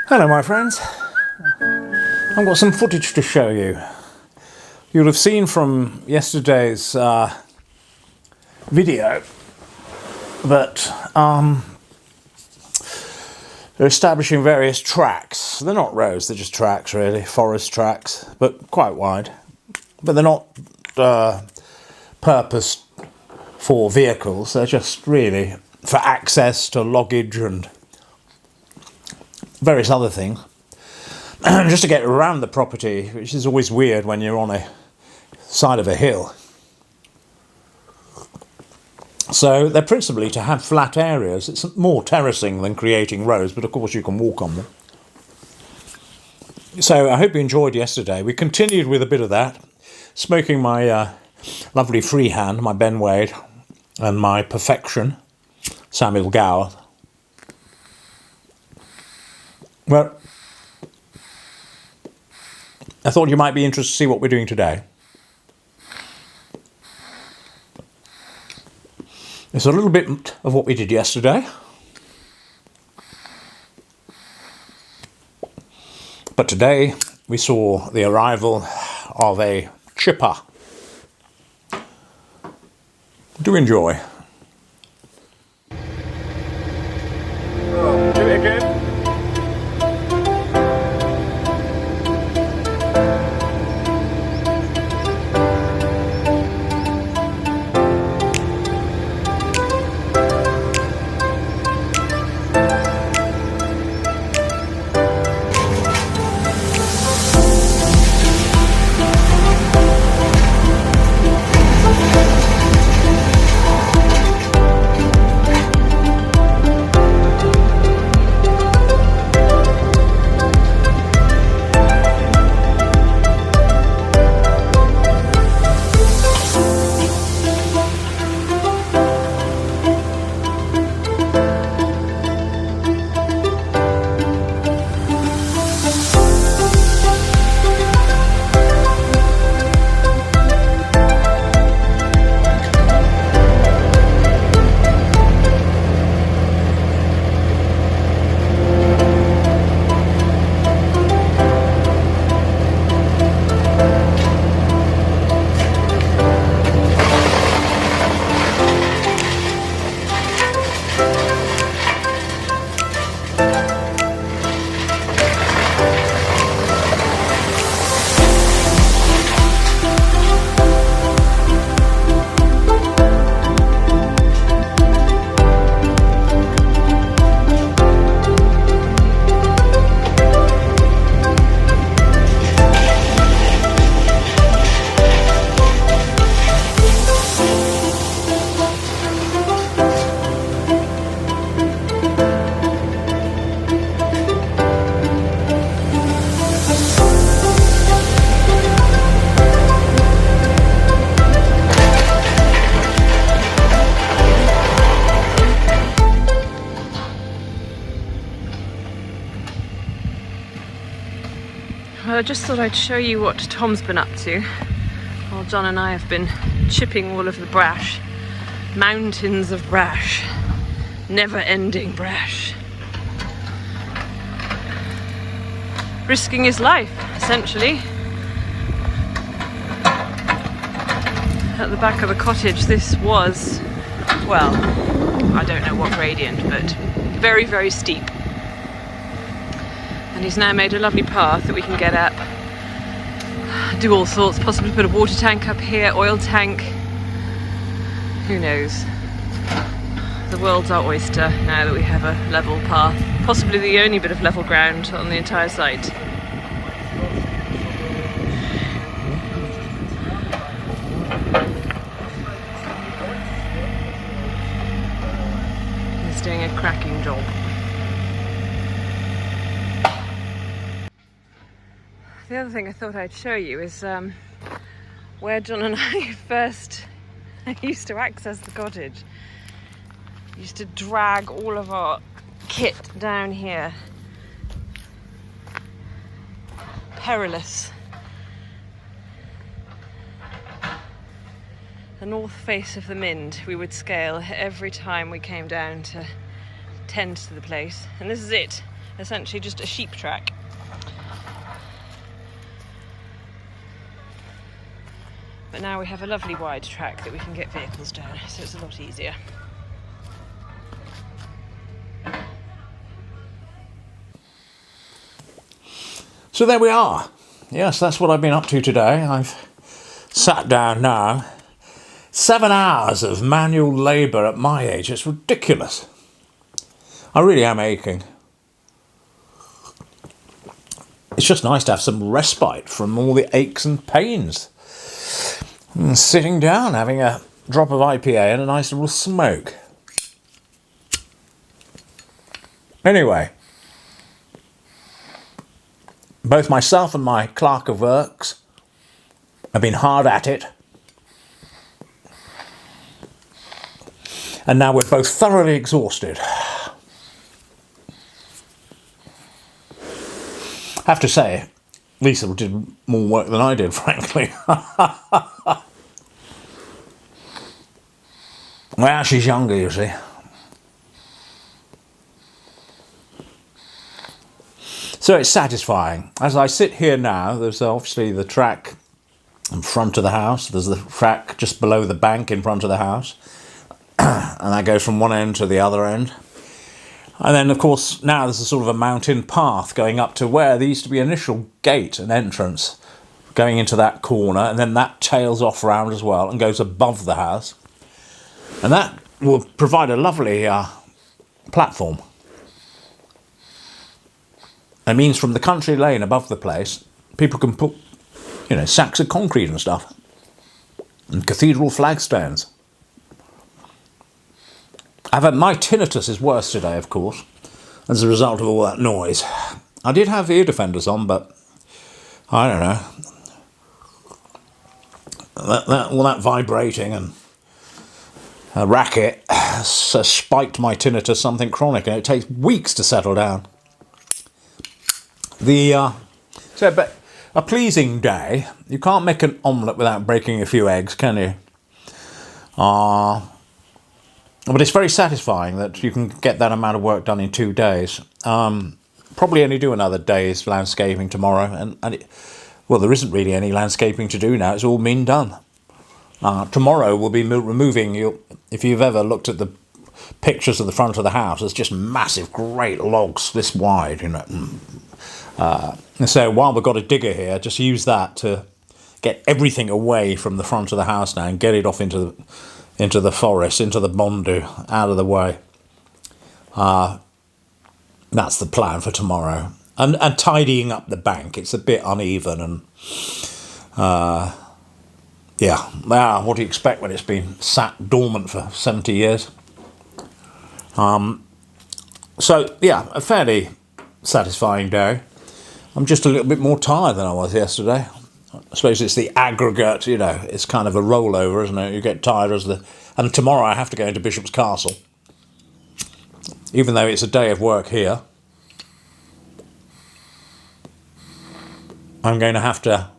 Hello my friends, I've got some footage to show you. You'll have seen from yesterday's video that they're establishing various tracks. They're not roads, they're just tracks really, forest tracks, but quite wide. But they're not purposed for vehicles, they're just really for access to loggage and various other things. Just to get around the property, which is always weird when you're on a side of a hill. So they're principally to have flat areas. It's more terracing than creating roads, but of course you can walk on them. So I hope you enjoyed yesterday. We continued with a bit of that, smoking my lovely freehand, my Ben Wade, and my Perfection, Samuel Gower. Well, I thought you might be interested to see what we're doing today. It's a little bit of what we did yesterday. But today we saw the arrival of a chipper. Do enjoy. Oh, do it again. Well, I just thought I'd show you what Tom's been up to while John and I have been chipping all of the brash. Mountains of brash. Never-ending brash. Risking his life, essentially. At the back of the cottage, this was, well, I don't know what gradient, but very, very steep. And he's now made a lovely path that we can get up, do all sorts, possibly put a water tank up here, oil tank, who knows. The world's our oyster now that we have a level path, possibly the only bit of level ground on the entire site. He's doing a cracking job. The other thing I thought I'd show you is where John and I first used to access the cottage. We used to drag all of our kit down here. Perilous. The north face of the Mind we would scale every time we came down to tend to the place. And this is it. essentially just a sheep track. But now we have a lovely wide track that we can get vehicles down, so it's a lot easier. So there we are. Yes, that's what I've been up to today. I've sat down now. 7 hours of manual labour at my age. It's ridiculous. I really am aching. It's just nice to have some respite from all the aches and pains. And sitting down, having a drop of IPA and a nice little smoke. Anyway, both myself and my clerk of works have been hard at it. And now we're both thoroughly exhausted. I have to say, Lisa did more work than I did, frankly. Well, she's younger, you see. So it's satisfying. As I sit here now, there's obviously the track in front of the house. There's the track just below the bank in front of the house. And that goes from one end to the other end. And then, of course, now there's a sort of a mountain path going up to where there used to be an initial gate and entrance going into that corner, and then that tails off round as well and goes above the house. And that will provide a lovely platform. It means from the country lane above the place, people can put, sacks of concrete and stuff. And cathedral flagstones. My tinnitus is worse today, of course, as a result of all that noise. I did have ear defenders on, but I don't know. That vibrating and a racket has spiked my tinnitus something chronic, and it takes weeks to settle down. But a pleasing day. You can't make an omelette without breaking a few eggs, can you? But it's very satisfying that you can get that amount of work done in 2 days. Probably only do another day's landscaping tomorrow. Well, there isn't really any landscaping to do now. It's all been done. Tomorrow we'll be removing, if you've ever looked at the pictures of the front of the house, there's just massive, great logs this wide, And so while we've got a digger here, just use that to get everything away from the front of the house now and get it off into the forest, into the Bondu, out of the way. That's the plan for tomorrow. And tidying up the bank. It's a bit uneven and what do you expect when it's been sat dormant for 70 years? A fairly satisfying day. I'm just a little bit more tired than I was yesterday. I suppose it's the aggregate, it's kind of a rollover, isn't it? You get tired and tomorrow I have to go into Bishop's Castle. Even though it's a day of work here, I'm going to have to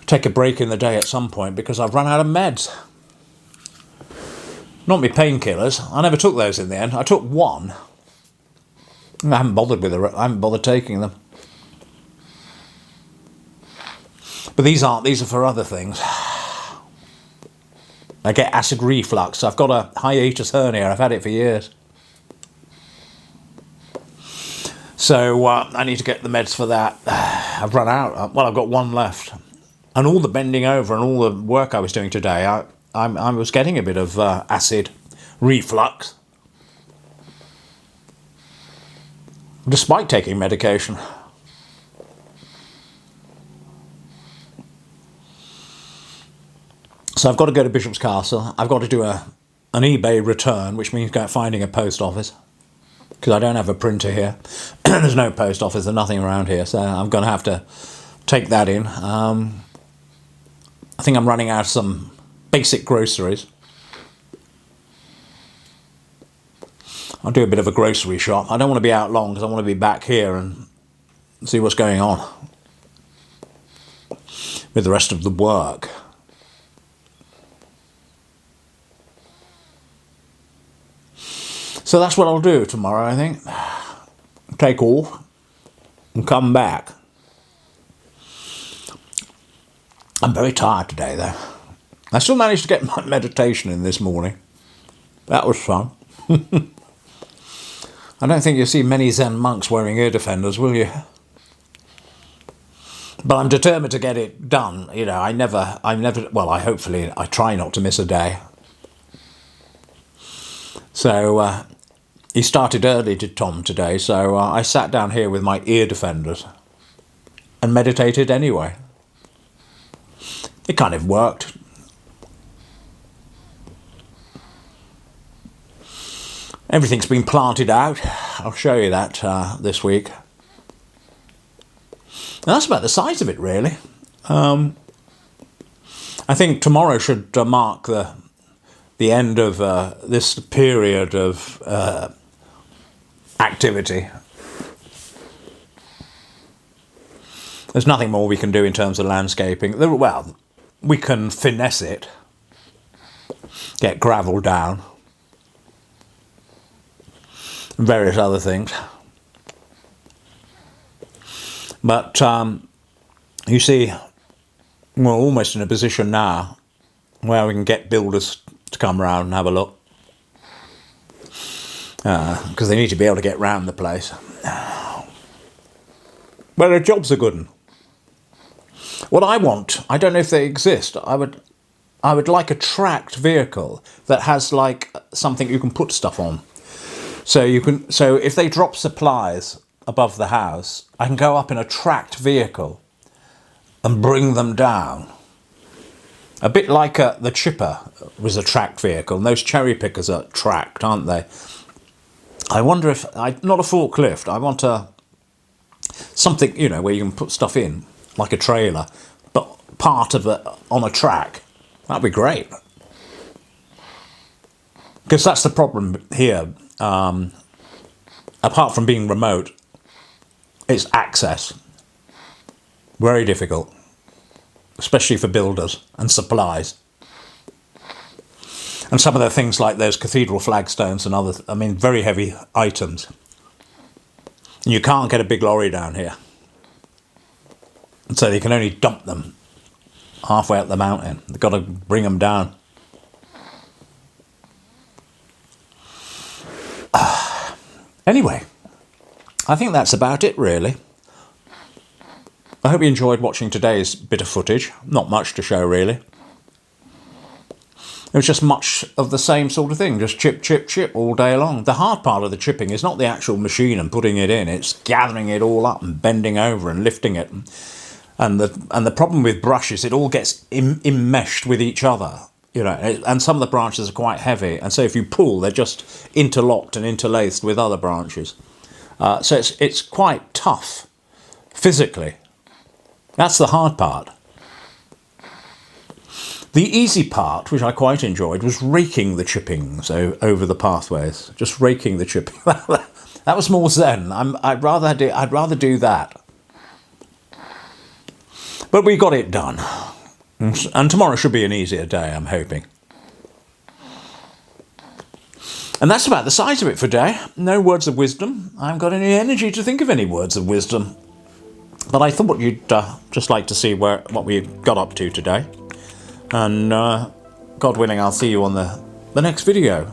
take a break in the day at some point because I've run out of meds. Not me painkillers. I never took those in the end. I took one. I haven't bothered taking them. But these are for other things. I get acid reflux. I've got a hiatus hernia. I've had it for years. So I need to get the meds for that. I've run out. Well, I've got one left. And all the bending over and all the work I was doing today, I was getting a bit of acid reflux. Despite taking medication. So I've got to go to Bishop's Castle. I've got to do an eBay return, which means finding a post office. Because I don't have a printer here. There's no post office, there's nothing around here. So I'm going to have to take that in. I think I'm running out of some basic groceries. I'll do a bit of a grocery shop. I don't want to be out long because I want to be back here and see what's going on with the rest of the work. So that's what I'll do tomorrow, I think. Take off and come back. I'm very tired today, though. I still managed to get my meditation in this morning. That was fun. I don't think you'll see many Zen monks wearing ear defenders, will you? But I'm determined to get it done. You know, I try not to miss a day. So, he started early, did Tom, today, so I sat down here with my ear defenders and meditated anyway. It kind of worked. Everything's been planted out. I'll show you that this week. And that's about the size of it, really. I think tomorrow should mark the end of this period of activity. There's nothing more we can do in terms of landscaping. Well, we can finesse it, get gravel down, and various other things. But you see, we're almost in a position now where we can get builders to come round and have a look. Because they need to be able to get round the place. Well, the jobs are good. What I want, I don't know if they exist, I would like a tracked vehicle that has like something you can put stuff on. So if they drop supplies above the house, I can go up in a tracked vehicle and bring them down. A bit like the chipper was a tracked vehicle, and those cherry pickers are tracked, aren't they? I wonder if, not a forklift, I want something, you know, where you can put stuff in, like a trailer, but part of it on a track. That'd be great. Because that's the problem here. Apart from being remote, it's access. Very difficult, especially for builders and supplies. And some of the things like those cathedral flagstones and other, very heavy items. And you can't get a big lorry down here. And so they can only dump them halfway up the mountain. They've got to bring them down. Anyway, I think that's about it, really. I hope you enjoyed watching today's bit of footage. Not much to show, really. It was just much of the same sort of thing, just chip, chip, chip all day long. The hard part of the chipping is not the actual machine and putting it in, it's gathering it all up and bending over and lifting it. And the problem with brush is it all gets enmeshed with each other, you know, and some of the branches are quite heavy, and so if you pull, they're just interlocked and interlaced with other branches. So it's quite tough, physically. That's the hard part. The easy part, which I quite enjoyed, was raking the chippings over the pathways. Just raking the chipping. That was more zen. I'd rather do that. But we got it done. And tomorrow should be an easier day, I'm hoping. And that's about the size of it for today. No words of wisdom. I haven't got any energy to think of any words of wisdom. But I thought you'd just like to see what we got up to today. And God willing, I'll see you on the next video.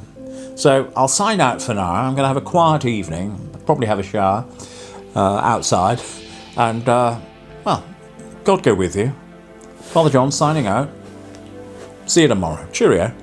So I'll sign out for now. I'm going to have a quiet evening, probably have a shower outside. And, well, God go with you. Father John signing out. See you tomorrow. Cheerio.